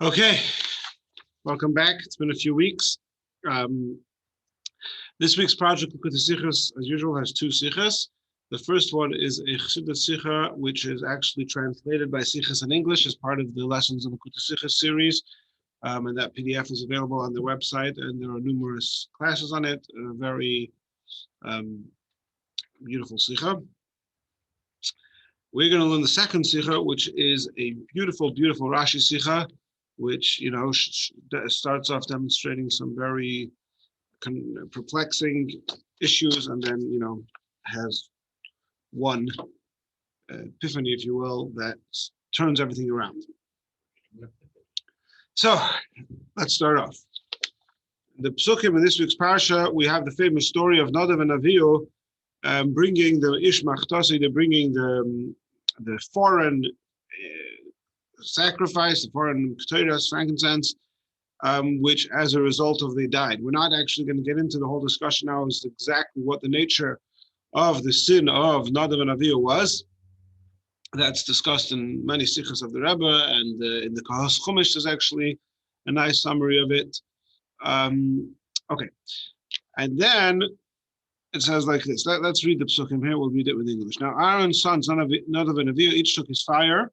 Okay, welcome back. It's been a few weeks. This week's project, Likkutei Sichos, as usual, has two Sichos. The first one is a Chassidut Sicha, which is actually translated by Sichos in English as part of the Lessons of Likkutei Sichos series. And that PDF is available on the website, and there are numerous classes on it. A very beautiful Sicha. We're going to learn the second Sicha, which is a beautiful, beautiful Rashi Sicha, which, starts off demonstrating some very perplexing issues, and then, has one epiphany, if you will, that turns everything around. So let's start off. The psukim in this week's parsha, we have the famous story of Nadav and Avihu bringing the ishmachtasi, they're bringing the foreign sacrifice, the foreign ketores, frankincense, which as a result of they died. We're not actually going to get into the whole discussion now as exactly what the nature of the sin of Nadav and Avihu was. That's discussed in many Sichos of the Rabbi, and in the Kahos Chumash there's actually a nice summary of it. Okay, and then it says like this. Let's read the psukim here. We'll read it with English. Now, Aron's sons, Nadav and Avihu, each took his fire,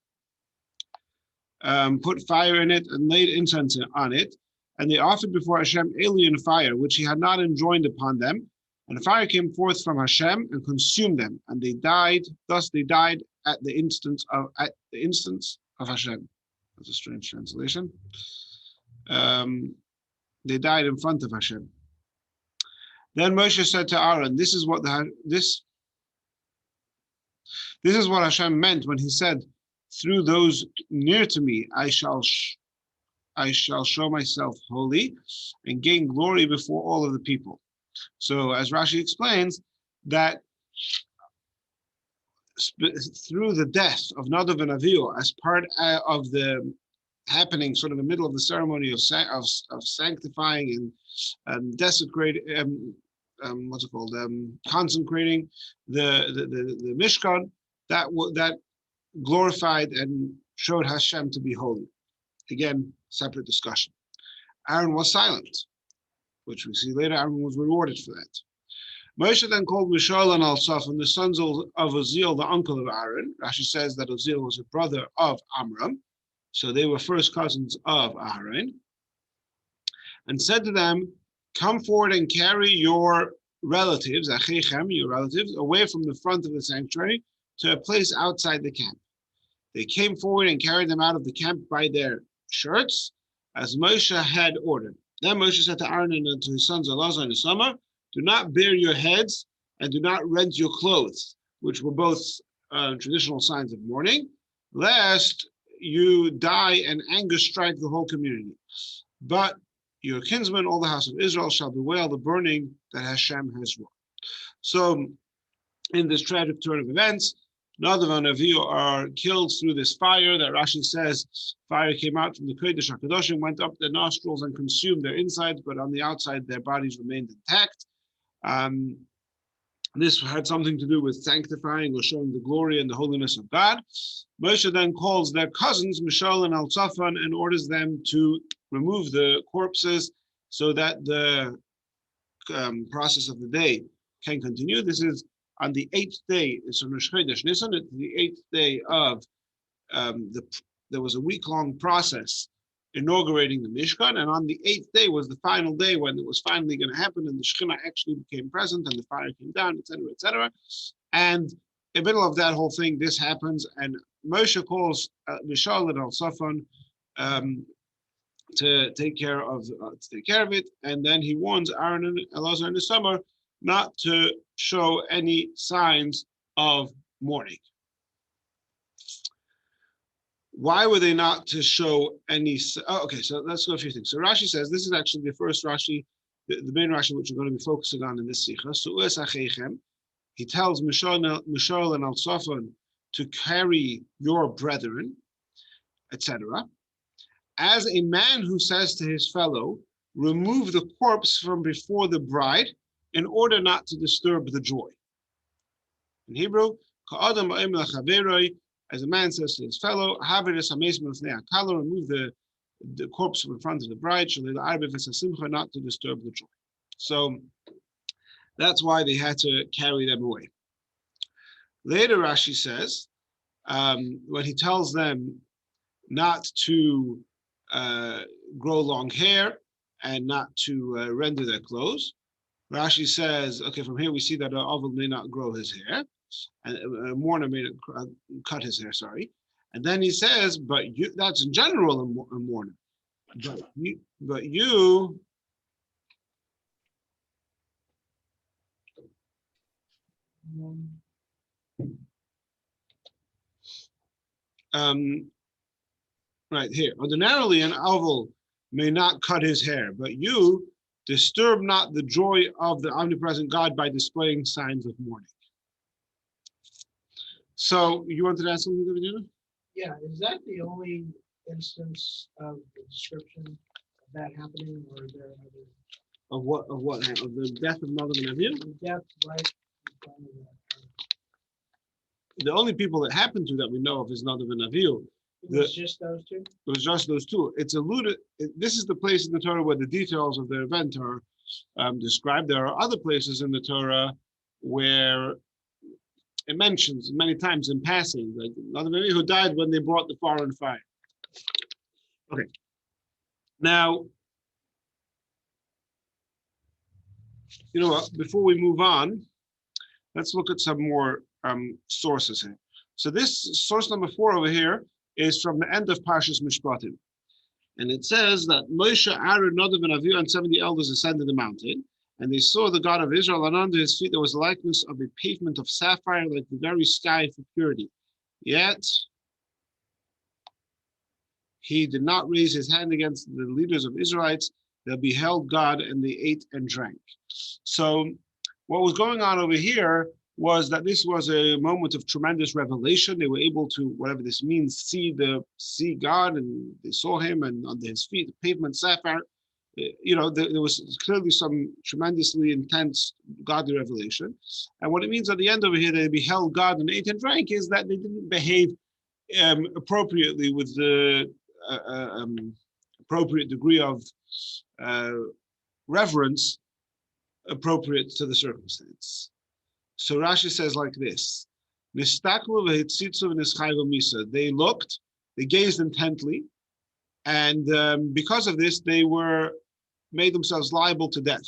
put fire in it, and laid incense on it. And they offered before Hashem alien fire, which he had not enjoined upon them. And the fire came forth from Hashem and consumed them. And they died. Thus they died at the instance of Hashem. That's a strange translation. They died in front of Hashem. Then Moshe said to Aron, "This is what Hashem meant when he said, 'Through those near to me, I shall show myself holy and gain glory before all of the people.'" So, as Rashi explains, that through the death of Nadav and Avihu, as part of the happening, sort of in the middle of the ceremony of sanctifying and desecrating, consecrating the Mishkan, that glorified and showed Hashem to be holy. Again, separate discussion. Aron was silent, which we see later. Aron was rewarded for that. Moshe then called Mishal and Al-Safan, the sons of Uziel, the uncle of Aron. Rashi says that Uziel was a brother of Amram, so they were first cousins of Aron, and said to them, "Come forward and carry your relatives, achechem, your relatives, away from the front of the sanctuary to a place outside the camp." They came forward and carried them out of the camp by their shirts, as Moshe had ordered. Then Moshe said to Aron and to his sons Elazar and Isamar, "Do not bare your heads and do not rent your clothes," which were both traditional signs of mourning, "lest you die and anger strike the whole community. But your kinsmen, all the house of Israel, shall bewail the burning that Hashem has wrought." So, in this tragic turn of events, Nadav and Avihu are killed through this fire that Rashi says fire came out from the Kodesh HaKadoshim, went up their nostrils and consumed their insides, but on the outside their bodies remained intact. This had something to do with sanctifying or showing the glory and the holiness of God. Moshe then calls their cousins, Mishal and Al-Safan, and orders them to remove the corpses so that the process of the day can continue. This is on the 8th day. It's on Rosh Chodesh Nisan. It's the 8th day of there was a week-long process inaugurating the Mishkan, and on the 8th day was the final day when it was finally going to happen, and the Shekhinah actually became present, and the fire came down, etc., etc. And in the middle of that whole thing, this happens, and Moshe calls Mishal and Al-Safan to take care of it, and then he warns Aron and Elazar and Isamar not to show any signs of mourning. Why were they not to show any? Okay, so let's go a few things. So Rashi says, this is actually the first Rashi, the main Rashi, which we're going to be focusing on in this Sicha. So he tells Mishal and Al-Safan to carry your brethren, etc. As a man who says to his fellow, remove the corpse from before the bride in order not to disturb the joy. In Hebrew, as a man says to his fellow, remove the the corpse in front of the bride, not to disturb the joy. So that's why they had to carry them away. Later, Rashi says, when he tells them not to grow long hair and not to render their clothes, Rashi says, okay, from here we see that Avil may not grow his hair, and a mourner may not cut his hair, sorry. And then he says, but you, that's in general a mourner. But you right here, ordinarily an Avil may not cut his hair, but you disturb not the joy of the omnipresent God by displaying signs of mourning. So you wanted to ask something, David? Yeah, is that the only instance of the description of that happening, or are there other? Of what? Of the death of Nadav and Avihu? The death, right? in front of that. The only people that happened to that we know of is Nadav and Avihu. It was just those two? It was just those two. It's alluded. This is the place in the Torah where the details of the event are described. There are other places in the Torah where it mentions many times in passing, like Nadav and Avihu who died when they brought the foreign fire. Okay. Now, you know what? Before we move on, let's look at some more sources here. So this source number 4 over here is from the end of Parshas Mishpatim. And it says that Moshe, Aron, Nadav, and Avihu and 70 elders ascended the mountain, and they saw the God of Israel, and under his feet there was a likeness of a pavement of sapphire like the very sky for purity. Yet he did not raise his hand against the leaders of Israelites. They beheld God, and they ate and drank. So what was going on over here was that this was a moment of tremendous revelation. They were able to, whatever this means, see God, and they saw him, and under his feet, the pavement sapphire. You know, there was clearly some tremendously intense godly revelation. And what it means at the end over here, they beheld God and ate and drank, is that they didn't behave appropriately with the appropriate degree of reverence appropriate to the circumstance. So Rashi says like this: they looked, they gazed intently, and because of this, they made themselves liable to death.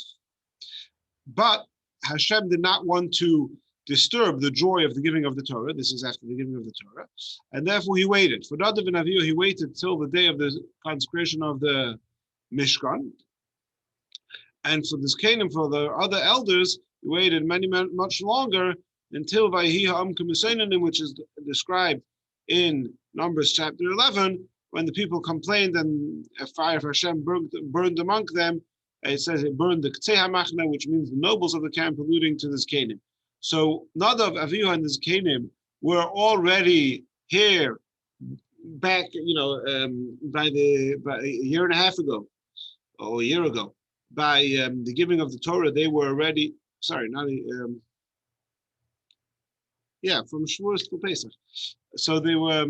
But Hashem did not want to disturb the joy of the giving of the Torah. This is after the giving of the Torah, and therefore he waited. For Nadav and Avihu, he waited till the day of the consecration of the Mishkan, and for this Canaan, for the other elders, he waited much longer until Vayhi Ha'am K'Miseinanim, which is described in Numbers chapter 11, when the people complained and a fire of Hashem burned among them. It says it burned the K'tzei HaMachna, which means the nobles of the camp, alluding to this Canaan. So Nadav, Avihu, and this Canaan were already here back, by a year and a half ago, or a year ago. By the giving of the Torah, they were already, from Shavuos to Pesach. So they were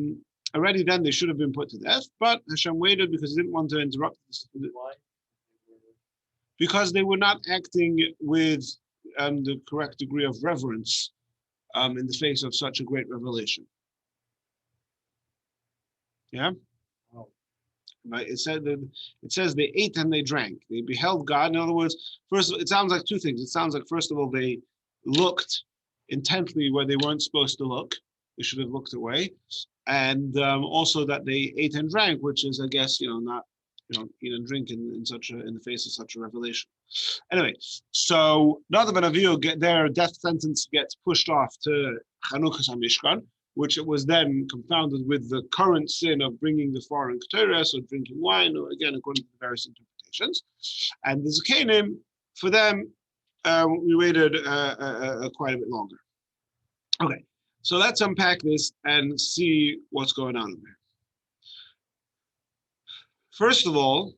already then, they should have been put to death, but Hashem waited because he didn't want to interrupt this. Why? Because they were not acting with the correct degree of reverence in the face of such a great revelation. Yeah? Right? It says they ate and they drank. They beheld God. In other words, first, it sounds like two things. It sounds like, first of all, they looked intently where they weren't supposed to look. They should have looked away. And also that they ate and drank, which is, I guess, not, eat and drink in the face of such a revelation. Anyway, so Nadav and Avihu, their death sentence gets pushed off to Chanukas HaMishkan, which it was then confounded with the current sin of bringing the foreign ketores, or drinking wine, or again, according to the various interpretations. And the Zakanim, for them, we waited quite a bit longer. Okay, so let's unpack this and see what's going on there. First of all,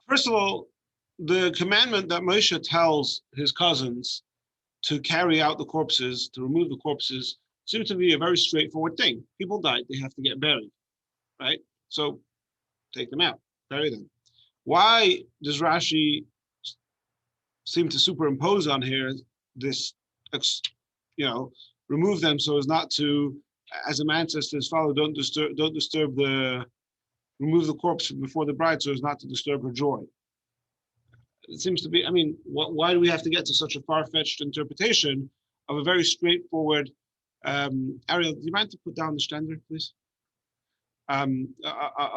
First of all, the commandment that Moshe tells his cousins to carry out the corpses, to remove the corpses, seems to be a very straightforward thing. People died, they have to get buried, right? So take them out, bury them. Why does Rashi seem to superimpose on here this, remove them so as not to, as a man says to his father, don't disturb remove the corpse from before the bride so as not to disturb her joy. It seems to be, why do we have to get to such a far-fetched interpretation of a very straightforward, Ariel, do you mind to put down the standard, please? Of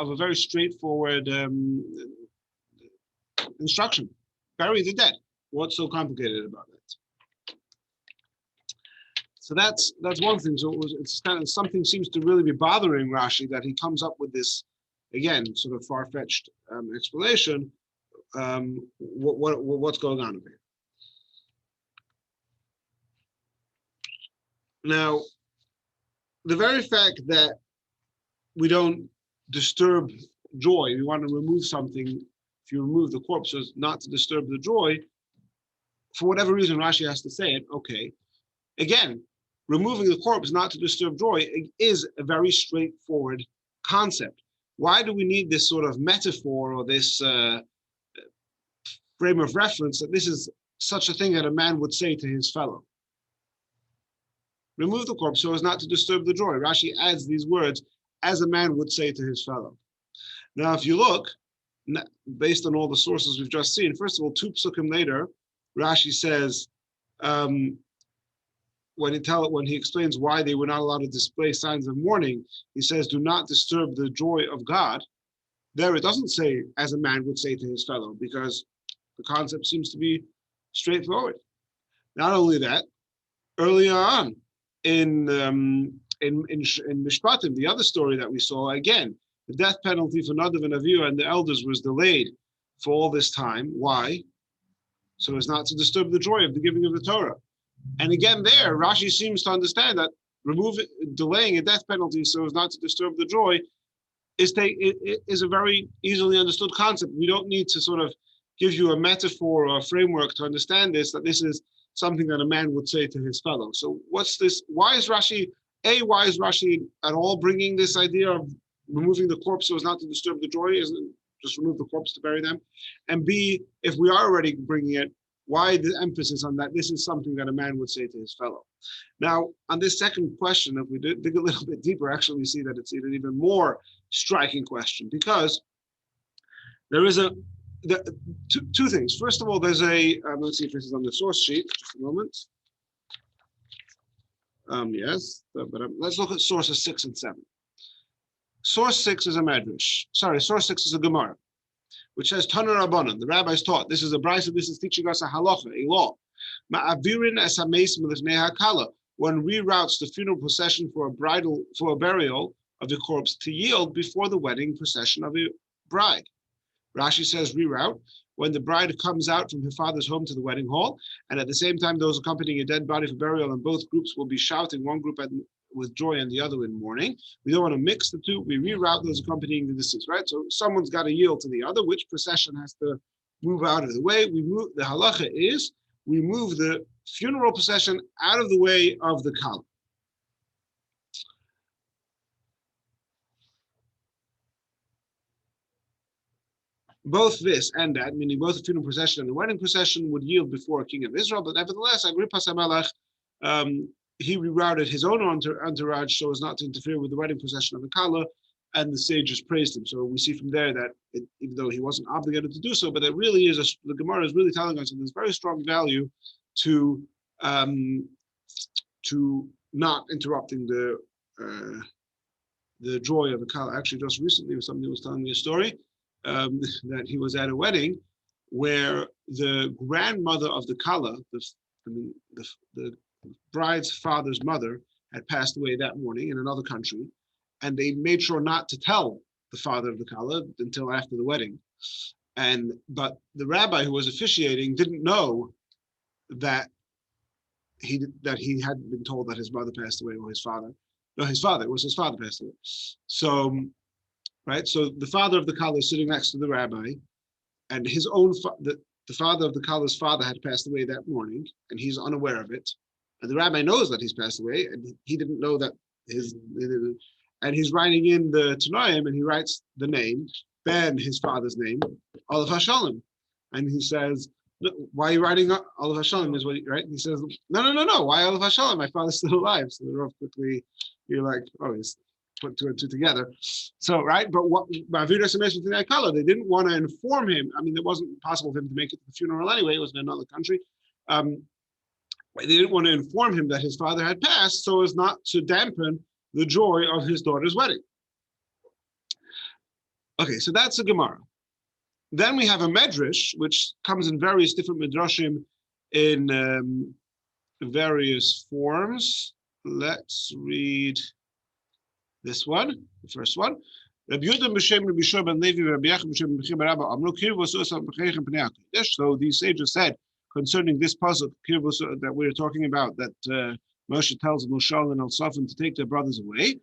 a very straightforward instruction. Bury the dead. What's so complicated about that? So that's one thing. So it's kind of something seems to really be bothering Rashi that he comes up with this, again, sort of far-fetched explanation. What's going on over here? Now, the very fact that we don't disturb joy, we want to remove something, if you remove the corpses, not to disturb the joy, for whatever reason Rashi has to say it, okay. Again, removing the corpse not to disturb joy is a very straightforward concept. Why do we need this sort of metaphor or this frame of reference that this is such a thing that a man would say to his fellow? Remove the corpse so as not to disturb the joy. Rashi adds these words, as a man would say to his fellow. Now, if you look, based on all the sources we've just seen, first of all, 2 psukim later, Rashi says, when he explains why they were not allowed to display signs of mourning, he says, do not disturb the joy of God. There it doesn't say, as a man would say to his fellow, because the concept seems to be straightforward. Not only that, earlier on in Mishpatim, the other story that we saw, again, the death penalty for Nadav and Avihu and the elders was delayed for all this time. Why? So as not to disturb the joy of the giving of the Torah. And again, there, Rashi seems to understand that delaying a death penalty so as not to disturb the joy is a very easily understood concept. We don't need to sort of give you a metaphor or a framework to understand this, that this is something that a man would say to his fellow. So what's this? Why is Rashi at all bringing this idea of removing the corpse so as not to disturb the joy? Isn't just remove the corpse to bury them? And B, if we are already bringing it, why the emphasis on that? This is something that a man would say to his fellow. Now, on this second question, if we dig a little bit deeper, actually we see that it's an even more striking question, because there is two things. First of all, there's let's see if this is on the source sheet, just a moment. Yes, but let's look at sources 6 and 7. Source 6 is a medrash. Sorry, source 6 is a Gemara, which says Tana Rabbanan. The rabbis taught. This is a brisa. This is teaching us a halacha, a law. Ma'avirin es hameis milifnei hakala. One reroutes the funeral procession for a burial of the corpse to yield before the wedding procession of a bride. Rashi says reroute when the bride comes out from her father's home to the wedding hall, and at the same time those accompanying a dead body for burial, and both groups will be shouting, one group with joy and the other in mourning. We don't want to mix the two. We reroute those accompanying the deceased, right? So someone's got to yield to the other. Which procession has to move out of the way? The halacha is we move the funeral procession out of the way of the kala. Both this and that, meaning both the funeral procession and the wedding procession, would yield before a king of Israel. But nevertheless, Agrippas HaMelech, he rerouted his own entourage so as not to interfere with the wedding procession of the Kala, and the sages praised him. So we see from there that even though he wasn't obligated to do so, but it really is, the Gemara is really telling us that there's very strong value to not interrupting the joy of the Kala. Actually, just recently, somebody was telling me a story that he was at a wedding where the grandmother of the Kala, the bride's father's mother, had passed away that morning in another country, and they made sure not to tell the father of the Kala until after the wedding. But the rabbi who was officiating didn't know that he had been told that his mother passed away, or his father. No, his father. It was his father passed away. So, right. So the father of the Kala is sitting next to the rabbi, and his own the father of the Kala's father had passed away that morning, and he's unaware of it. And the rabbi knows that he's passed away, and he didn't know that and he's writing in the Tanoim, and he writes the name, Ben, his father's name, Olav Hashalom. And he says, why are you writing Olav Hashalom? Is what right? He says, no. Why Olav Hashalom? My father's still alive. So the Rav quickly, you're like, oh, he's put two and two together. So, right, but what they didn't want to inform him. I mean, it wasn't possible for him to make it to the funeral anyway. It was in another country. They didn't want to inform him that his father had passed so as not to dampen the joy of his daughter's wedding. Okay, so that's a Gemara. Then we have a Medrash, which comes in various different Midrashim in various forms. Let's read this one, the first one. So these sages said concerning this puzzle that we're talking about, that Moshe tells Moshe and Al-Safin to take their brothers away.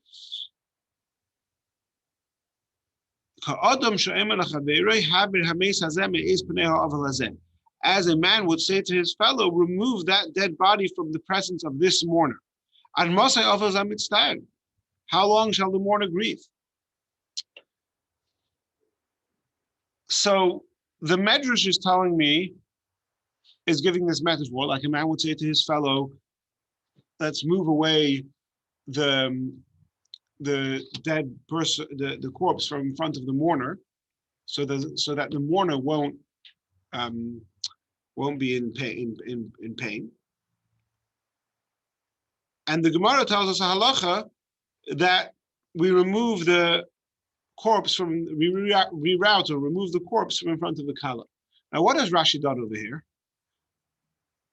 As a man would say to his fellow, remove that dead body from the presence of this mourner. How long shall the mourner grieve? So the Medrash is telling me, is giving this metaphor, like a man would say to his fellow, let's move away the dead person, the corpse from in front of the mourner, so that the mourner won't be in pain. And the Gemara tells us a halacha that we remove the corpse we reroute or remove the corpse from in front of the kala. Now, what has Rashi done over here?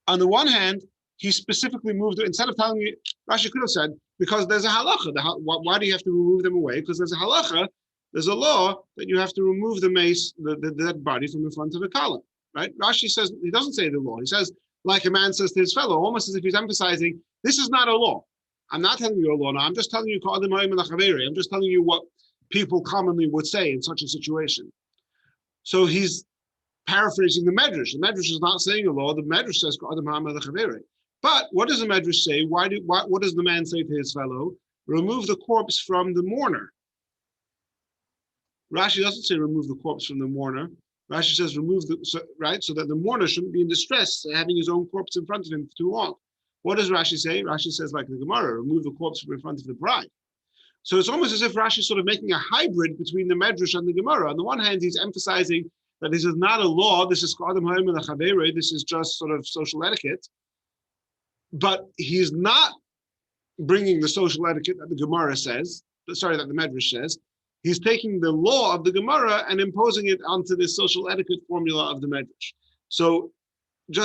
On the one hand, he specifically moved it. Instead of telling you, Rashi could have said, because there's a halacha. Why do you have to remove them away? Because there's a halacha, there's a law that you have to remove the mace, the dead body from in front of the kala, right? Rashi says, he doesn't say the law. He says, like a man says to his fellow, almost as if he's emphasizing, this is not a law. I'm not telling you a law now. I'm just telling you, I'm just telling you what people commonly would say in such a situation. So he's paraphrasing the Medrash. The Medrash is not saying a law. The Medrash says, but what does the Medrash say? What does the man say to his fellow? Remove the corpse from the mourner. Rashi doesn't say remove the corpse from the mourner. Rashi says so that the mourner shouldn't be in distress, having his own corpse in front of him for too long. What does Rashi say? Rashi says, like the Gemara, remove the corpse from in front of the bride. So it's almost as if Rashi is sort of making a hybrid between the Medrash and the Gemara. On the one hand, he's emphasizing that this is not a law, this is this is just sort of social etiquette. But he's not bringing the social etiquette that the Gemara says, that the Medrash says. He's taking the law of the Gemara and imposing it onto the social etiquette formula of the Medrash. So so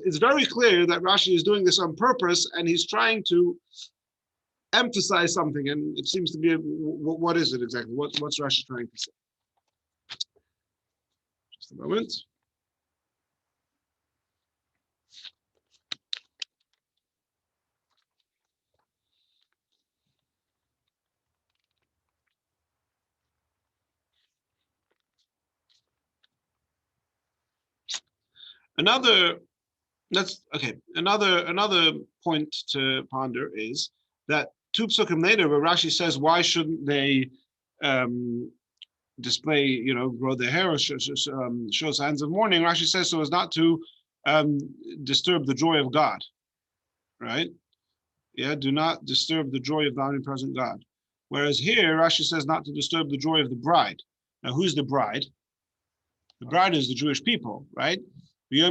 it's very clear that Rashi is doing this on purpose, and he's trying to emphasize something, and it seems to be, what is it exactly? What's Rashi trying to say? Just a moment. Another point to ponder is that two psukim later, where Rashi says, why shouldn't they display, grow their hair or show signs of mourning? Rashi says so as not to disturb the joy of God, right? Yeah, do not disturb the joy of the omnipresent God. Whereas here, Rashi says not to disturb the joy of the bride. Now, who's the bride? The bride is the Jewish people, right? We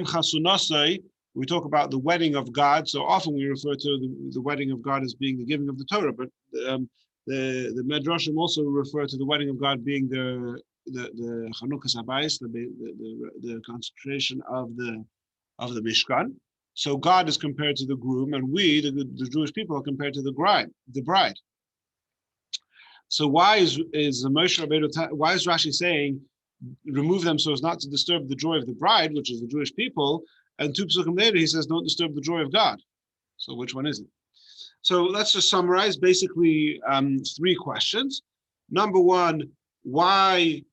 talk about the wedding of God. So often we refer to the wedding of God as being the giving of the Torah, but the Medrashim also refer to the wedding of God being the Chanukas Habayis, the consecration of the Mishkan. So God is compared to the groom, and we, the Jewish people, are compared to the bride. So why is Rashi saying remove them so as not to disturb the joy of the bride, which is the Jewish people, and two psukim later he says don't disturb the joy of God? So which one is it? So let's just summarize basically three questions. Number one, why?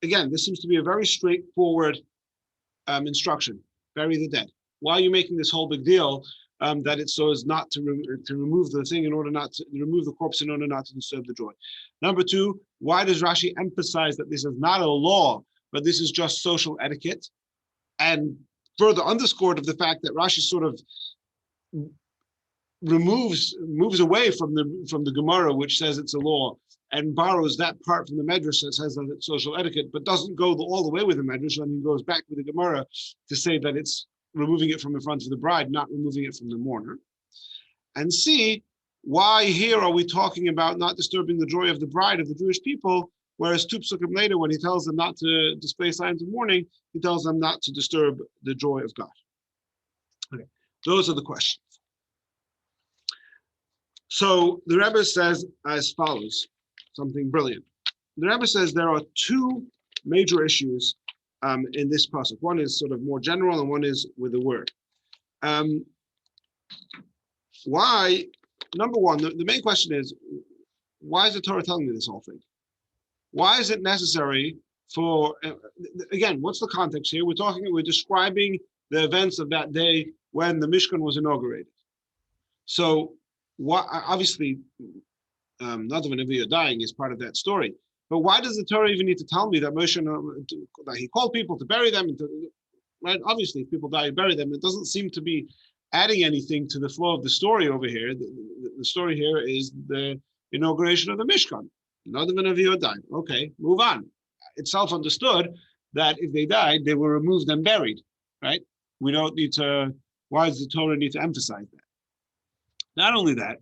Again, this seems to be a very straightforward instruction: bury the dead. Why are you making this whole big deal that it's so as not to remove the thing in order not to remove the corpse in order not to disturb the joy? Number two, why does Rashi emphasize that this is not a law, but this is just social etiquette? And further underscored of the fact that Rashi sort of moves away from the Gemara, which says it's a law, and borrows that part from the Medrash that says that it's social etiquette, but doesn't go all the way with the Medrash, and he goes back with the Gemara to say that it's removing it from the front of the bride, not removing it from the mourner. And C, why here are we talking about not disturbing the joy of the bride of the Jewish people, whereas two psukim later, when he tells them not to display signs of mourning, he tells them not to disturb the joy of God. Okay, those are the questions. So the Rebbe says as follows, something brilliant. The Rebbe says there are two major issues in this pasuk. One is sort of more general, and one is with the word. Why? Number one, the main question is, why is the Torah telling me this whole thing? Why is it necessary for? Again, what's the context here? We're describing the events of that day when the Mishkan was inaugurated. So, obviously, Nadav Avihu dying is part of that story. But why does the Torah even need to tell me that Moshe, that he called people to bury them? Right? Obviously, if people die, you bury them. It doesn't seem to be adding anything to the flow of the story over here. The story here is the inauguration of the Mishkan. Nadav Avihu died. Okay, move on. It's self-understood that if they died, they were removed and buried. Right? We don't need to. Why does the Torah need to emphasize that? Not only that,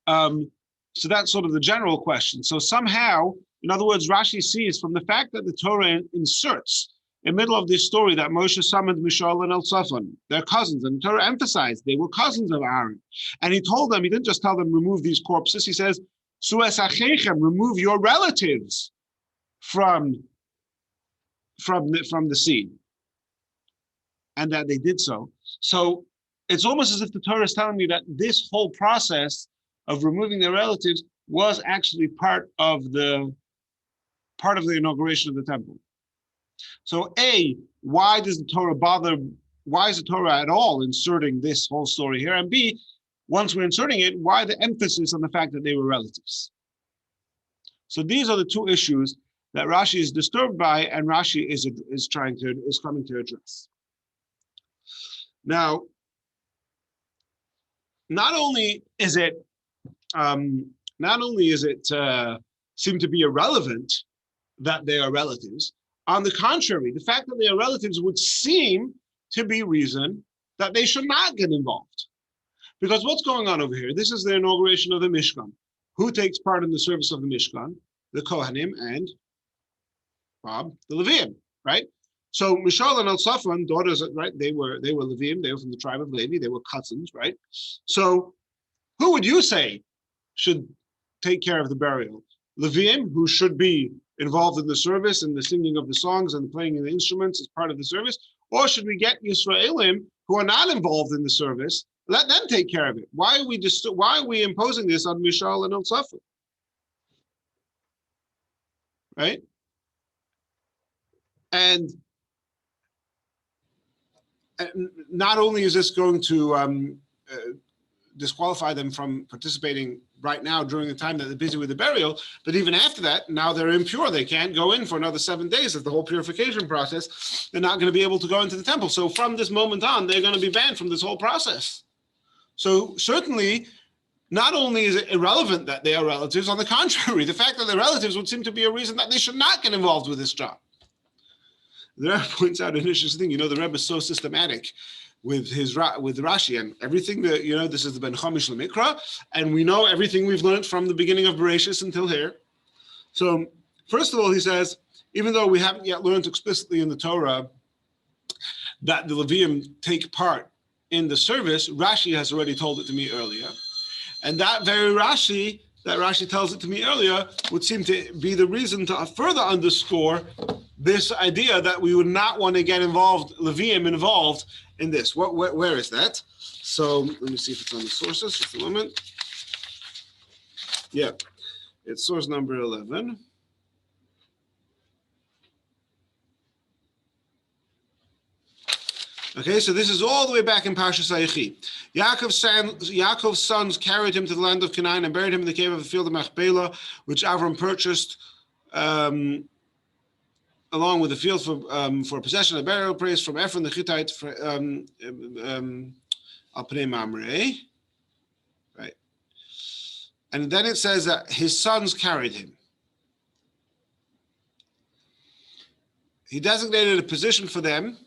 so that's sort of the general question. So somehow, in other words, Rashi sees from the fact that the Torah inserts in the middle of this story that Moshe summoned Mishal and El-Safan, their cousins, and the Torah emphasized they were cousins of Aron. And he told them, he didn't just tell them, remove these corpses, he says, Sues achechem, remove your relatives from the scene. And that they did so. So it's almost as if the Torah is telling me that this whole process of removing their relatives was actually part of the inauguration of the temple. So A, why does the Torah bother? Why is the Torah at all inserting this whole story here? And B, once we're inserting it, why the emphasis on the fact that they were relatives? So these are the two issues that Rashi is disturbed by, and Rashi is coming to address. Now, not only is it seem to be irrelevant that they are relatives. On the contrary, the fact that they are relatives would seem to be reason that they should not get involved. Because what's going on over here? This is the inauguration of the Mishkan. Who takes part in the service of the Mishkan? The Kohanim and the Leviim, right? So Mishal and El-Safan, daughters, right? They were Leviim. They were from the tribe of Levi. They were cousins, right? So who would you say should take care of the burial? Leviim, who should be involved in the service and the singing of the songs and playing the instruments as part of the service, or should we get Yisraelim who are not involved in the service? Let them take care of it. Why are we imposing this on Mishal and El-Safan? Right? And not only is this going to disqualify them from participating right now during the time that they're busy with the burial, but even after that, now they're impure. They can't go in for another 7 days of the whole purification process. They're not going to be able to go into the temple. So from this moment on, they're going to be banned from this whole process. So certainly, not only is it irrelevant that they are relatives, on the contrary, the fact that they're relatives would seem to be a reason that they should not get involved with this job. The Rebbe points out an interesting thing. The Rebbe is so systematic with Rashi and everything that, this is the Ben Chomish L'Mikra, and we know everything we've learned from the beginning of Bereshis until here. So first of all, he says, even though we haven't yet learned explicitly in the Torah that the Leviim take part in the service, Rashi has already told it to me earlier. And that very Rashi, that Rashi tells it to me earlier, would seem to be the reason to further underscore this idea that we would not want to get Leviim involved in this. Where is that? So let me see if it's on the sources. Just a moment. Yeah, it's source number 11. Okay, so this is all the way back in Parshas Vayechi. Yaakov's sons carried him to the land of Canaan and buried him in the cave of the field of Machpelah, which Aron purchased along with the field for possession of burial place from Ephron the Hittite Al Pnei Mamre. Right. And then it says that his sons carried him. He designated a position for them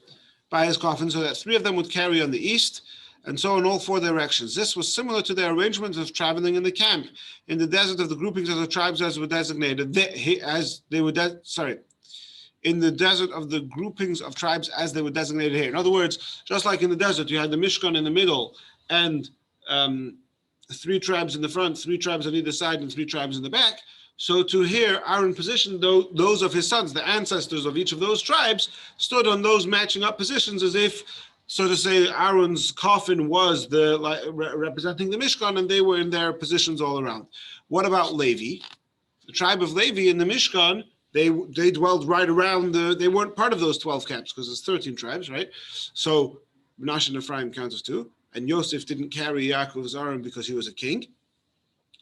by his coffin so that 3 of them would carry on the east, and so in all 4 directions. This was similar to their arrangement of traveling in the camp in the desert of the groupings of the tribes as were designated. In the desert of the groupings of tribes as they were designated here. In other words, just like in the desert, you had the Mishkan in the middle and 3 tribes in the front, 3 tribes on either side, and 3 tribes in the back. So to here, Aaron positioned those of his sons, the ancestors of each of those tribes, stood on those matching up positions as if, so to say, Aaron's coffin was representing the Mishkan, and they were in their positions all around. What about Levi? The tribe of Levi in the Mishkan, they dwelled right around they weren't part of those 12 camps because it's 13 tribes, right? So Menashe and Ephraim count as 2, and Yosef didn't carry Yaakov's Aron because he was a king.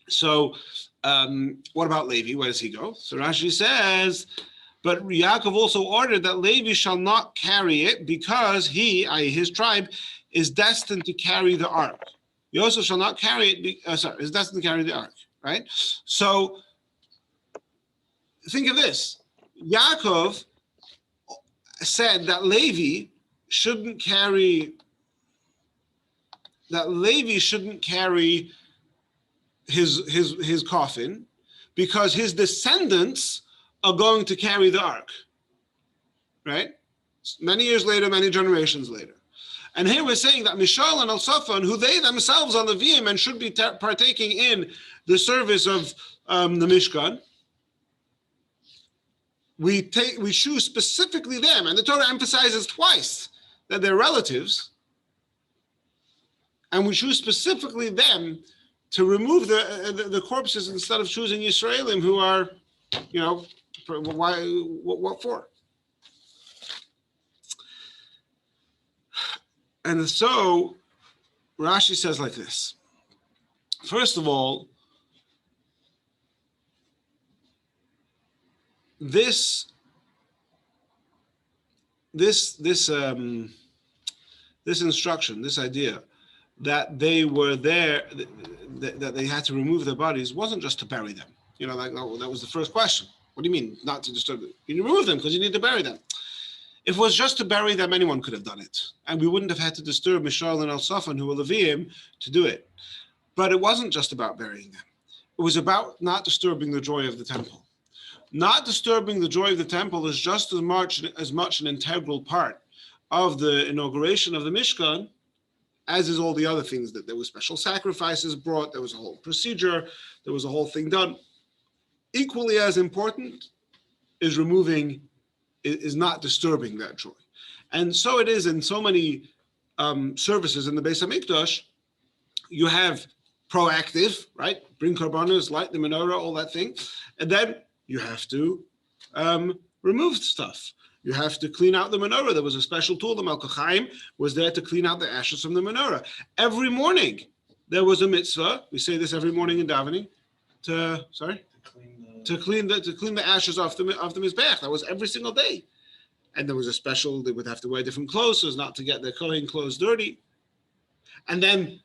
So what about Levi? Where does he go? So Rashi says, but Yaakov also ordered that Levi shall not carry it because he, i.e. his tribe, is destined to carry the ark. Yosef shall not carry it, is destined to carry the ark, right? So think of this. Yaakov said that Levi shouldn't carry his coffin because his descendants are going to carry the ark, right? Many years later, many generations later. And here we're saying that Mishael and Al-Safan, who they themselves are Leviim and should be partaking in the service of the Mishkan, we choose specifically them, and the Torah emphasizes twice that they're relatives, and we choose specifically them to remove the corpses instead of choosing Yisraelim who are, what for? And so Rashi says like this. First of all, this instruction, this idea that they were there, that they had to remove their bodies, wasn't just to bury them. That was the first question. What do you mean, not to disturb them? You remove them because you need to bury them. If it was just to bury them, anyone could have done it. And we wouldn't have had to disturb Mishael and Al-Safan, who were Leviim, to do it. But it wasn't just about burying them. It was about not disturbing the joy of the temple. Not disturbing the joy of the temple is just as much an integral part of the inauguration of the Mishkan, as is all the other things, that there were special sacrifices brought, there was a whole procedure, there was a whole thing done. Equally as important is not disturbing that joy. And so it is in so many services in the Beis HaMikdash. You have proactive, right? Bring korbanos, light the menorah, all that thing. And then you have to remove stuff. You have to clean out the menorah. There was a special tool. The Melech Chaim was there to clean out the ashes from the menorah. Every morning there was a mitzvah. We say this every morning in davening. To clean the ashes off the mizbeach. That was every single day. And there was a special. They would have to wear different clothes so as not to get their kohen clothes dirty. And then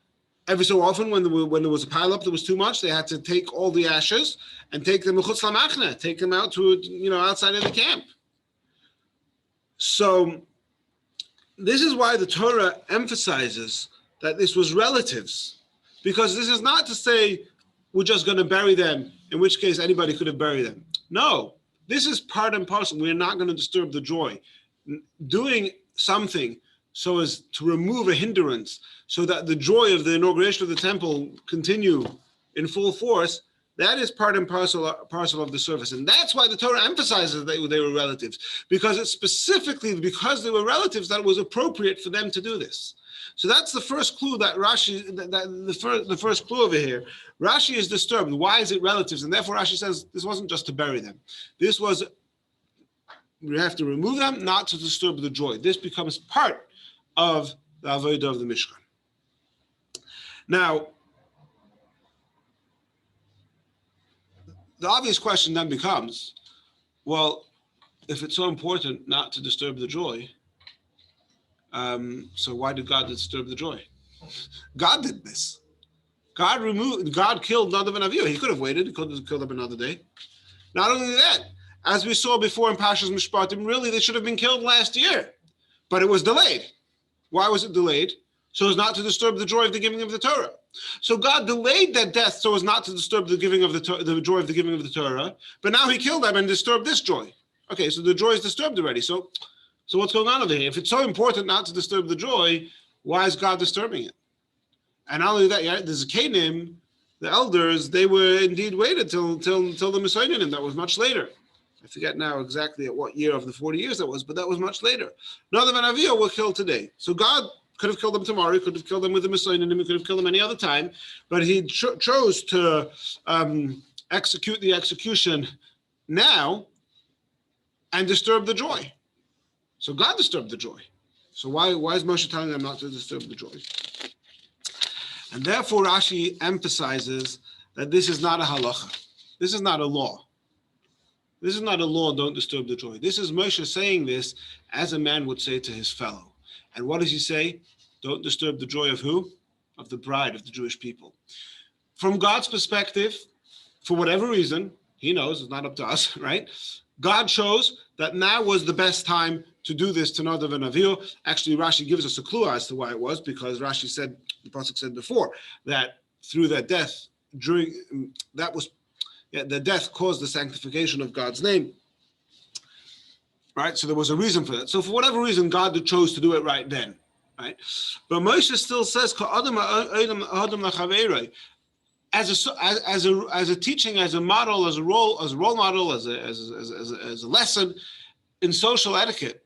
every so often, when there was a pileup, there was too much. They had to take all the ashes and take them mechutz lamachna, take them out to outside of the camp. So this is why the Torah emphasizes that this was relatives, because this is not to say we're just going to bury them, in which case anybody could have buried them. No, this is part and parcel. We're not going to disturb the joy. Doing something so as to remove a hindrance so that the joy of the inauguration of the temple continue in full force, that is part and parcel of the service. And that's why the Torah emphasizes that they were relatives, because it's specifically because they were relatives that it was appropriate for them to do this. So that's the first clue that Rashi, the first clue over here. Rashi is disturbed. Why is it relatives? And therefore Rashi says this wasn't just to bury them. This was, we have to remove them, not to disturb the joy. This becomes part of the avodah of the Mishkan. Now, the obvious question then becomes, well, if it's so important not to disturb the joy, so why did God disturb the joy? God did this. God killed Nadav and Avihu. He could have waited. He could have killed them another day. Not only that, as we saw before in Pashas Mishpatim, really they should have been killed last year, but it was delayed. Why was it delayed? So as not to disturb the joy of the giving of the Torah. So God delayed that death so as not to disturb the giving of the joy of the giving of the Torah, but now he killed them and disturbed this joy. Okay, so the joy is disturbed already. So what's going on over here? If it's so important not to disturb the joy, why is God disturbing it? And not only that, the Zakanim, the elders, they were indeed waited till the Messiah, that was much later. I forget now exactly at what year of the 40 years that was, but that was much later. Nadav and Avihu were killed today. So God could have killed them tomorrow, he could have killed them with the Messiah, he could have killed them any other time, but he chose to execute the execution now and disturb the joy. So God disturbed the joy. So why is Moshe telling them not to disturb the joy? And therefore Rashi emphasizes that this is not a halacha. This is not a law. This is not a law, don't disturb the joy. This is Moshe saying this as a man would say to his fellow. And what does he say? Don't disturb the joy of who? Of the bride of the Jewish people. From God's perspective, for whatever reason, he knows, it's not up to us, right? God chose that now was the best time to do this to Nadav and Avihu. Actually, Rashi gives us a clue as to why it was, because Rashi said, the Pasuk said before, that through that death, the death caused the sanctification of God's name. Right? So there was a reason for that. So for whatever reason, God chose to do it right then. Right? But Moshe still says, as a teaching, as a model, as a role model, as a lesson in social etiquette,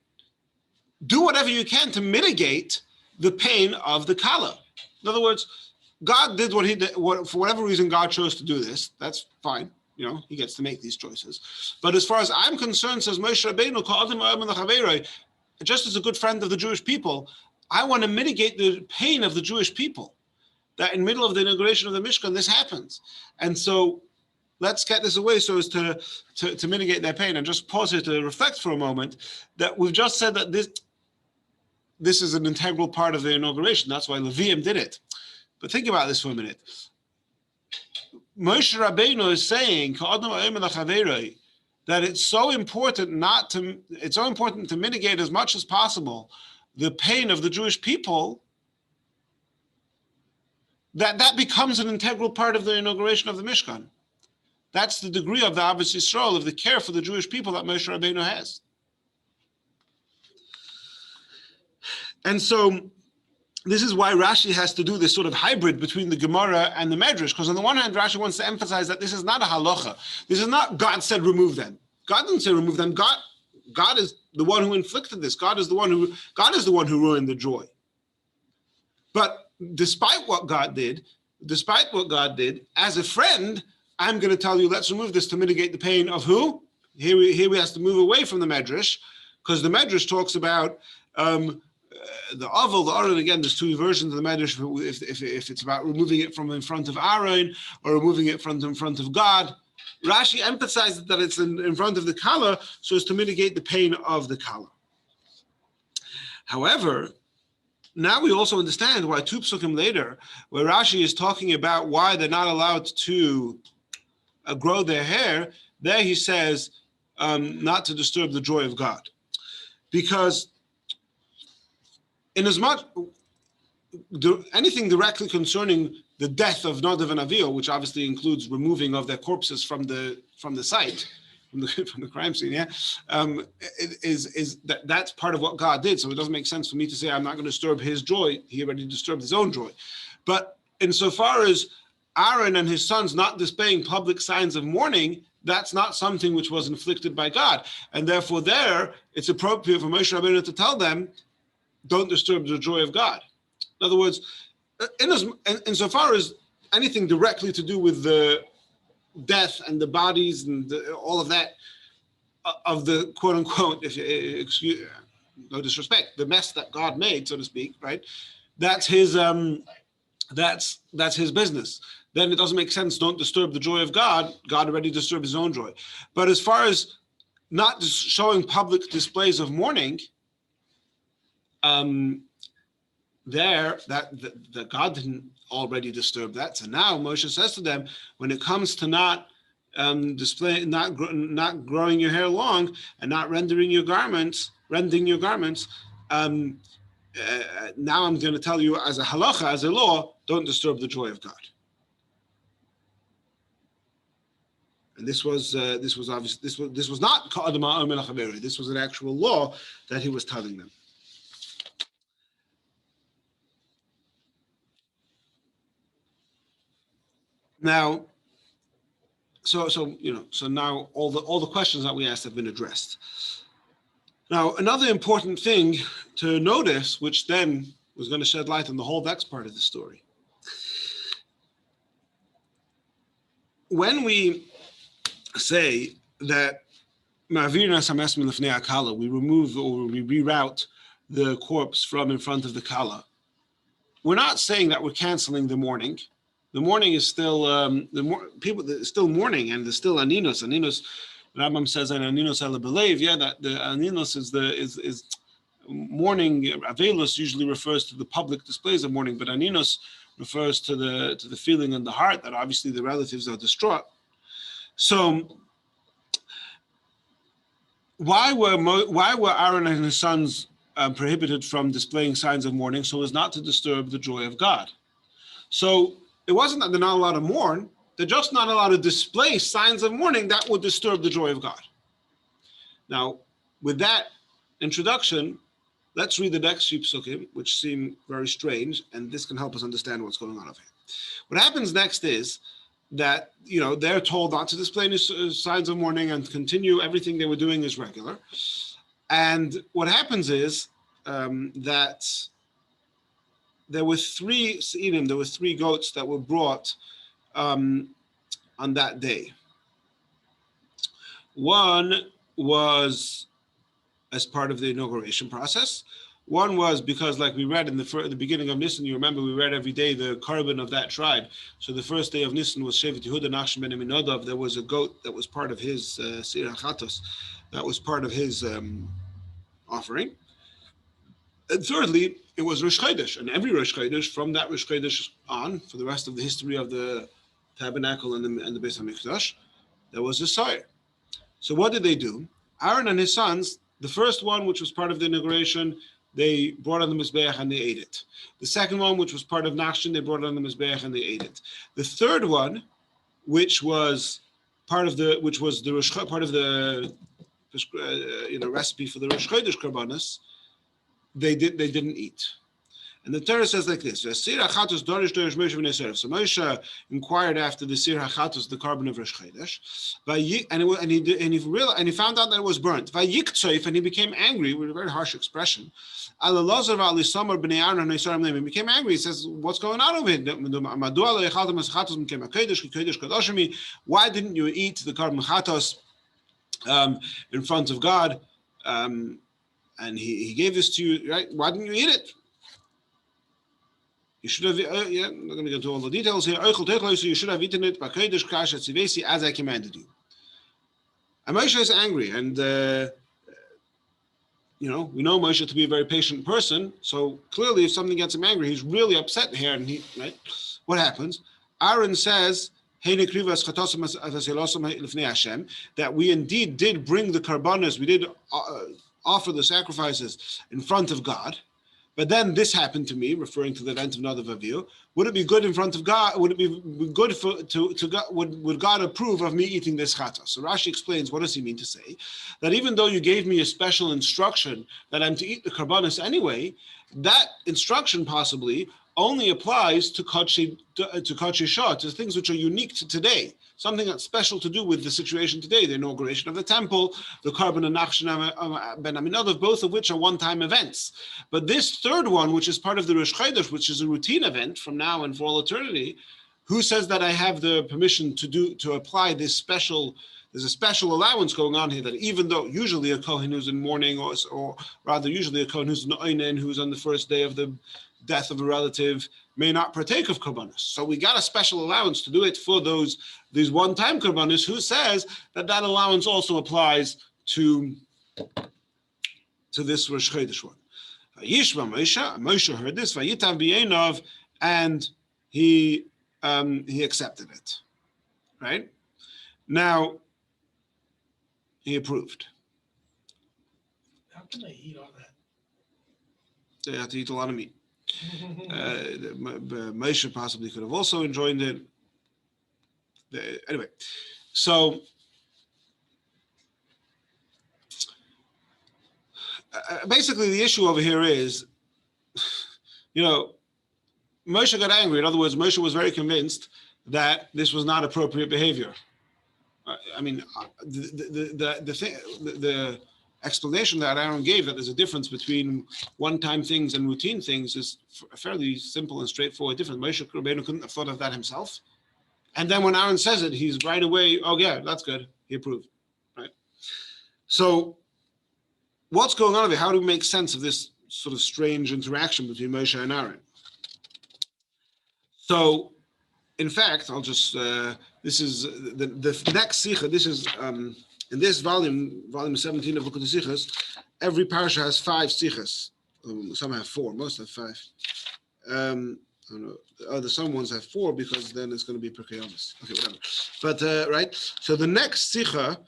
do whatever you can to mitigate the pain of the kala. In other words, God did what he did. For whatever reason, God chose to do this. That's fine. He gets to make these choices. But as far as I'm concerned, says Moshe Rabbeinu, just as a good friend of the Jewish people, I want to mitigate the pain of the Jewish people. That in the middle of the inauguration of the Mishkan, this happens. And so let's get this away so as to mitigate their pain. And just pause here to reflect for a moment that we've just said that this is an integral part of the inauguration. That's why Levium did it. But think about this for a minute. Moshe Rabbeinu is saying that it's so important to mitigate as much as possible the pain of the Jewish people, that becomes an integral part of the inauguration of the Mishkan. That's the degree of the Ahavas Yisrael, of the care for the Jewish people that Moshe Rabbeinu has. And so this is why Rashi has to do this sort of hybrid between the Gemara and the Medrash, because on the one hand, Rashi wants to emphasize that this is not a halacha. This is not God said remove them. God didn't say remove them. God is the one who inflicted this. God is the one who ruined the joy. But despite what God did, as a friend, I'm going to tell you, let's remove this to mitigate the pain of who? Here we have to move away from the Medrash, because the Medrash talks about the Aval, the Aron. Again, there's two versions of the Medrash. If it's about removing it from in front of Aron or removing it from in front of God, Rashi emphasizes that it's in front of the Kala so as to mitigate the pain of the Kala. However, now we also understand why two psukim later, where Rashi is talking about why they're not allowed to grow their hair, there he says not to disturb the joy of God. Because inasmuch anything directly concerning the death of Nadav and Avihu, which obviously includes removing of their corpses from the site, from the crime scene, that's part of what God did. So it doesn't make sense for me to say I'm not going to disturb his joy. He already disturbed his own joy. But insofar as Aaron and his sons not displaying public signs of mourning, that's not something which was inflicted by God, and therefore there it's appropriate for Moshe Rabbeinu to tell them, don't disturb the joy of God. In other words, insofar as anything directly to do with the death and the bodies and all of that of the quote unquote, if you excuse, no disrespect, the mess that God made, so to speak, right? That's his that's his business. Then it doesn't make sense. Don't disturb the joy of God. God already disturbed his own joy. But as far as not showing public displays of mourning, there that God didn't already disturb that. So now Moshe says to them, when it comes to not not growing your hair long and not rending your garments. Now I'm going to tell you as a halacha, as a law, don't disturb the joy of God. And this was obviously this was not ka'adama or melachaveri. This was an actual law that he was telling them. Now, so now all the questions that we asked have been addressed. Now, another important thing to notice, which then was going to shed light on the whole next part of the story. When we say that we remove or we reroute the corpse from in front of the kala, we're not saying that we're canceling the mourning. The mourning is still people still mourning, and there's still aninos. Aninos, Rambam says, and aninos ala belev. Yeah, that the aninos is mourning. Avelus usually refers to the public displays of mourning, but aninos refers to the feeling in the heart that obviously the relatives are distraught. So why were Aron and his sons prohibited from displaying signs of mourning so as not to disturb the joy of God? So it wasn't that they're not allowed to mourn, they're just not allowed to display signs of mourning that would disturb the joy of God. Now, with that introduction, let's read the next few psukim, which seem very strange, and this can help us understand what's going on over here. What happens next is that, they're told not to display any signs of mourning and continue everything they were doing as regular. And what happens is that there were three goats that were brought on that day. One was as part of the inauguration process. One was because, like we read in the beginning of Nisan, you remember we read every day the carbon of that tribe. So the first day of Nisan was Shevet Yehuda Nachshon ben Nadav. There was a goat that was part of his Sir HaChatos, that was part of his offering. And thirdly, it was Rosh Chodesh, and every Rosh Chodesh from that Rosh Chodesh on, for the rest of the history of the tabernacle and the Beis HaMikdash, there was a sire. So what did they do? Aron and his sons, the first one, which was part of the inauguration, they brought on the Mizbeach and they ate it. The second one, which was part of Nachshon, they brought on the Mizbeach and they ate it. The third one, which was part of the recipe for the Rosh Chodesh Karbanos, they didn't eat. And the Torah says like this: Sir HaChatos dorish Moshe b'nei Serev. So Moshe inquired after the Sir HaChatos, the carbon of Rosh Chodesh, and he found out that it was burnt. And he became angry with a very harsh expression. He became angry. He says, "What's going on over here? Why didn't you eat the carbon chatos in front of God?" And he gave this to you, right? Why didn't you eat it? You should have, I'm not going to go into all the details here. You should have eaten it as I commanded you. And Moshe is angry, and we know Moshe to be a very patient person. So clearly, if something gets him angry, he's really upset here. And what happens? Aaron says, that we indeed did bring the karbanos, we did offer the sacrifices in front of God. But then this happened to me, referring to the event of Nadav Avihu. Would it be good in front of God? Would it be good to God? Would God approve of me eating this chatos? So Rashi explains, what does he mean to say? That even though you gave me a special instruction that I'm to eat the karbanos anyway, that instruction possibly only applies to Kachi Shah, to things which are unique to today. Something that's special to do with the situation today, the inauguration of the temple, the carbon and Nachshon ben Aminadav, both of which are one-time events. But this third one, which is part of the Rosh Chodesh, which is a routine event from now and for all eternity, who says that I have the permission to apply this special there's a special allowance going on here that even though usually a Kohen who's in mourning, or rather usually a Kohen who's an Oinen, who's on the first day of the death of a relative, may not partake of Korbanos. So we got a special allowance to do it for these one-time Korbanos. Who says that allowance also applies to this Rosh Chodesh one? Yishma Moshe heard this, Vayitav b'einov, and he accepted it. Right? Now, he approved. How can they eat all that? They had to eat a lot of meat. Moshe possibly could have also enjoyed it. Anyway, so basically the issue over here is, Moshe got angry. In other words, Moshe was very convinced that this was not appropriate behavior. I mean, the explanation that Aron gave, that there's a difference between one-time things and routine things, is a fairly simple and straightforward difference. Moshe Rabbeinu couldn't have thought of that himself. And then when Aron says it, he's right away, oh yeah, that's good. He approved, right? So what's going on here? How do we make sense of this sort of strange interaction between Moshe and Aron? So, in fact, I'll just, this is the next Sicha. This is, in this volume 17 of Likkutei Sichos, every parasha has 5 Sichos. Some have 4, most have 5. I don't know. Some ones have 4 because then it's going to be Pirkei Avos. Okay, whatever. But, right? So the next Sicha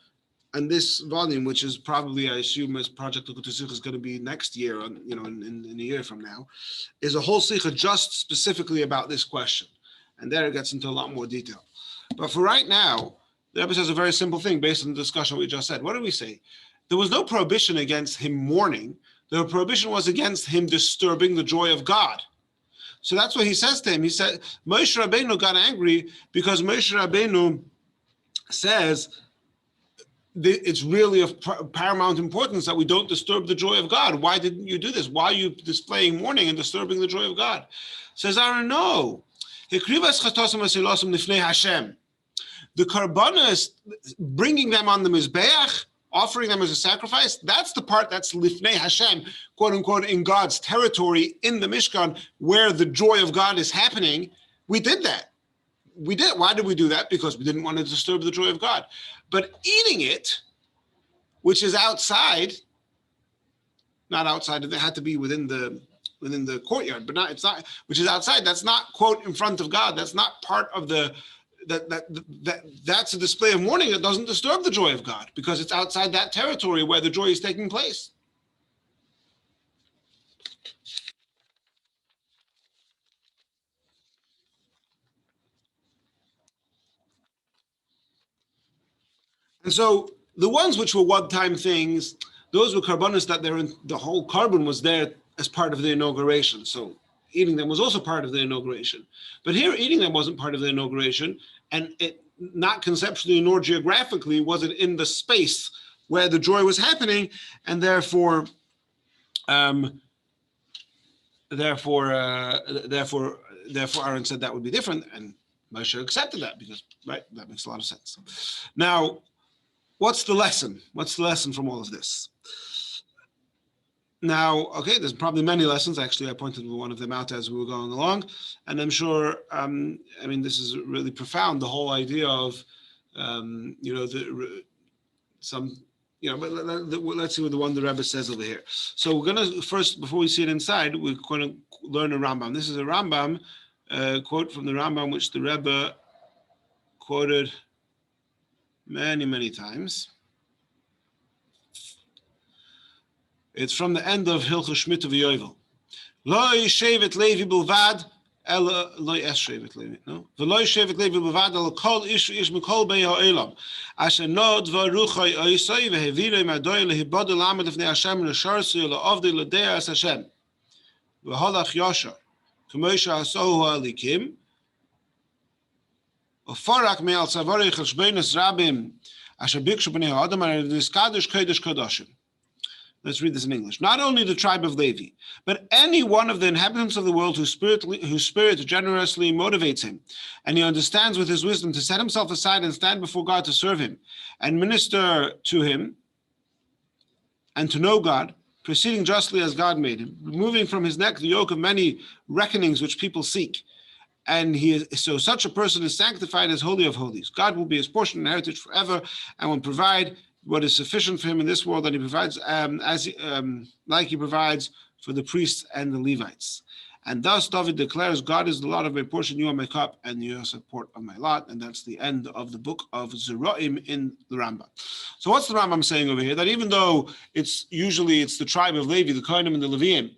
and this volume, which is probably, I assume, as Project Likkutei Sichos is going to be next year, in a year from now, is a whole Sicha just specifically about this question. And there it gets into a lot more detail. But for right now, the Rebbe says a very simple thing based on the discussion we just said. What did we say? There was no prohibition against him mourning. The prohibition was against him disturbing the joy of God. So that's what he says to him. He said, Moshe Rabbeinu got angry because Moshe Rabbeinu says it's really of paramount importance that we don't disturb the joy of God. Why didn't you do this? Why are you displaying mourning and disturbing the joy of God? Says Aron, no. The karbanos, bringing them on the mizbeach, offering them as a sacrifice, that's the part that's lifnei Hashem, quote unquote, in God's territory, in the Mishkan, where the joy of God is happening. We did that. We did. Why did we do that? Because we didn't want to disturb the joy of God. But eating it, which is outside, not outside, it had to be within the courtyard, but it's not, which is outside, that's not, quote, in front of God. That's not part of that's a display of mourning that doesn't disturb the joy of God, because it's outside that territory where the joy is taking place. And so the ones which were one-time things, those were karbanos that the whole carbon was there as part of the inauguration. So eating them was also part of the inauguration. But here, eating them wasn't part of the inauguration, and it not conceptually nor geographically was it in the space where the joy was happening, and therefore Aron said that would be different, and Moshe accepted that because, right, that makes a lot of sense. Now, what's the lesson? What's the lesson from all of this? Now, okay, there's probably many lessons. Actually, I pointed one of them out as we were going along, and I'm sure, this is really profound, the whole idea of, but let's see what the one the Rebbe says over here. So we're going to, first, before we see it inside, we're going to learn a Rambam. This is a Rambam, quote from the Rambam, which the Rebbe quoted many, many times. It's from the end of Hilchos Shmita v'Yovel. Lo yishevet Levi bilvad, ela lo yeshevet Levi. No, v'lo yishevet Levi bilvad, ela kol ish mikol bei ha'olam. Asher no dvar ruchai oisai v'hevirei ma'adoi lehibod elamed lefnei Hashem l'sharsi le'ovdei l'dei as Hashem. V'holach yosher, k'moshe asohu ha'alikim. U'farak me'al tzavari cheshbeinos rabim, asher bikshu b'nei ha'adam ar niskadosh kodesh kodashim. Let's read this in English. Not only the tribe of Levi, but any one of the inhabitants of the world whose spirit generously motivates him, and he understands with his wisdom to set himself aside and stand before God to serve him, and minister to him, and to know God, proceeding justly as God made him, removing from his neck the yoke of many reckonings which people seek. And such a person is sanctified as holy of holies. God will be his portion and heritage forever, and will provide what is sufficient for him in this world, that he provides like he provides for the priests and the Levites. And thus David declares, God is the lot of my portion, you are my cup, and you are the support of my lot. And that's the end of the book of Zeroim in the Rambam. So what's the Rambam saying over here? That even though it's the tribe of Levi, the Kohanim and the Leviim,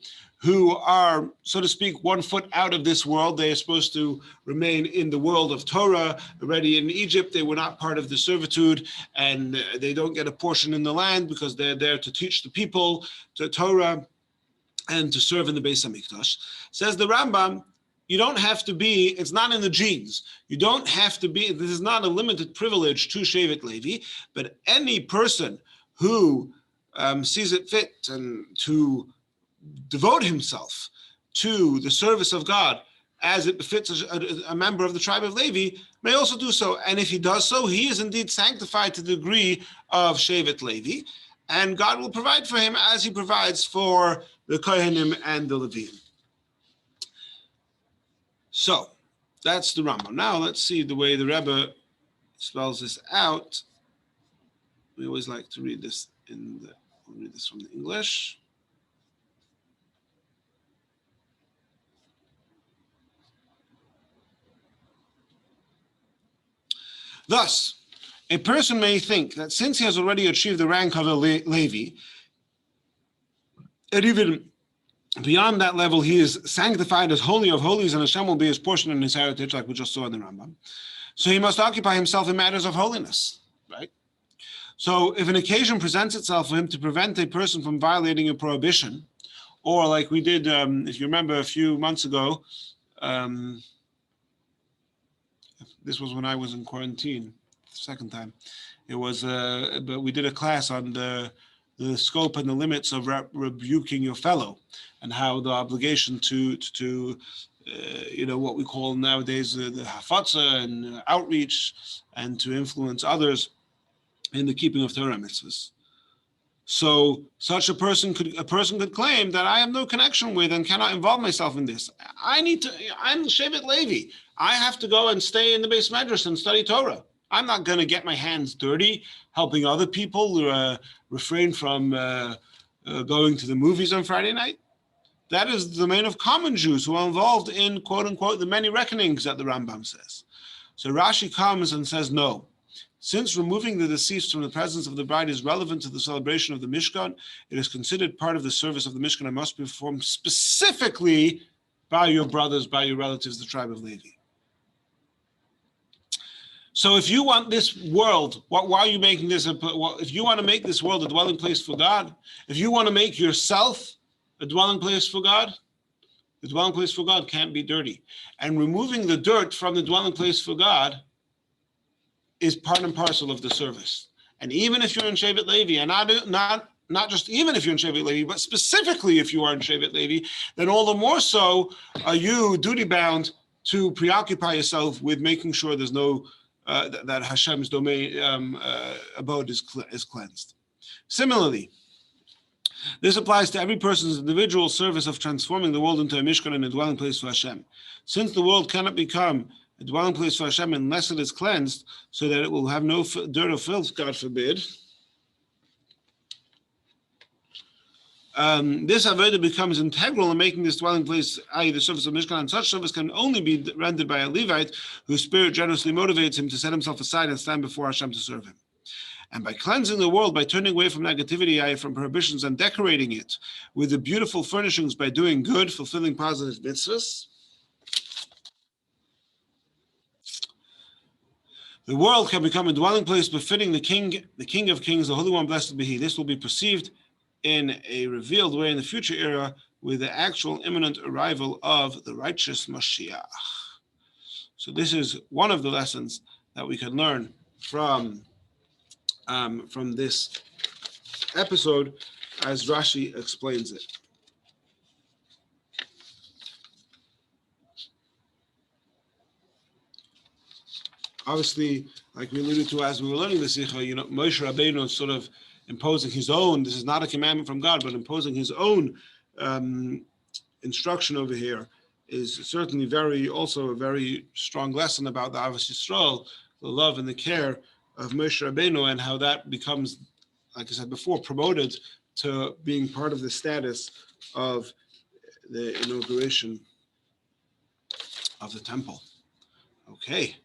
who are, so to speak, 1 foot out of this world. They are supposed to remain in the world of Torah. Already in Egypt, they were not part of the servitude, and they don't get a portion in the land because they're there to teach the people to Torah and to serve in the Beis HaMikdash. Says the Rambam, you don't have to be, it's not in the genes. You don't have to be, this is not a limited privilege to Shevet Levi, but any person who sees it fit and to devote himself to the service of God as it befits a member of the tribe of Levi may also do so. And if he does so, he is indeed sanctified to the degree of Shevet Levi, and God will provide for him as he provides for the Kohanim and the Leviim. So that's the Rambam. Now let's see the way the Rebbe spells this out. We always like to read this I'll read this from the English. Thus, a person may think that since he has already achieved the rank of a Levi, and even beyond that level, he is sanctified as holy of holies, and Hashem will be his portion and his heritage, like we just saw in the Rambam. So he must occupy himself in matters of holiness, right? So if an occasion presents itself for him to prevent a person from violating a prohibition, or like we did, if you remember a few months ago, this was when I was in quarantine, the second time. It was, but we did a class on the scope and the limits of rebuking your fellow, and how the obligation to what we call nowadays the hafatza and outreach, and to influence others in the keeping of Torah mitzvahs. So such a person could claim that I have no connection with and cannot involve myself in this. I'm Shevet Levi. I have to go and stay in the Beis Medrash and study Torah. I'm not going to get my hands dirty helping other people refrain from going to the movies on Friday night. That is the domain of common Jews who are involved in, quote unquote, the many reckonings that the Rambam says. So Rashi comes and says, no. Since removing the deceased from the presence of the bride is relevant to the celebration of the Mishkan, it is considered part of the service of the Mishkan and must be performed specifically by your brothers, by your relatives, the tribe of Levi. So if you want this world, why are you making this? If you want to make this world a dwelling place for God, if you want to make yourself a dwelling place for God, the dwelling place for God can't be dirty. And removing the dirt from the dwelling place for God is part and parcel of the service. And even if you're in Shevet Levi, and not just even if you're in Shevet Levi, but specifically if you are in Shevet Levi, then all the more so are you duty bound to preoccupy yourself with making sure there's no that Hashem's domain abode is cleansed. Similarly, this applies to every person's individual service of transforming the world into a Mishkan and a dwelling place for Hashem. Since the world cannot become a dwelling place for Hashem unless it is cleansed, so that it will have no dirt or filth, God forbid. This avodah becomes integral in making this dwelling place, i.e. the service of Mishkan, and such service can only be rendered by a Levite whose spirit generously motivates him to set himself aside and stand before Hashem to serve him. And by cleansing the world, by turning away from negativity, i.e. from prohibitions, and decorating it with the beautiful furnishings by doing good, fulfilling positive mitzvahs, the world can become a dwelling place befitting the King of Kings, the Holy One, blessed be He. This will be perceived in a revealed way in the future era with the actual imminent arrival of the righteous Mashiach. So this is one of the lessons that we can learn from this episode, as Rashi explains it. Obviously, like we alluded to as we were learning the Sicha, Moshe Rabbeinu is sort of imposing his own, this is not a commandment from God, but imposing his own instruction over here is certainly also a very strong lesson about the Avos Yisrael, the love and the care of Moshe Rabbeinu, and how that becomes, like I said before, promoted to being part of the status of the inauguration of the temple. Okay.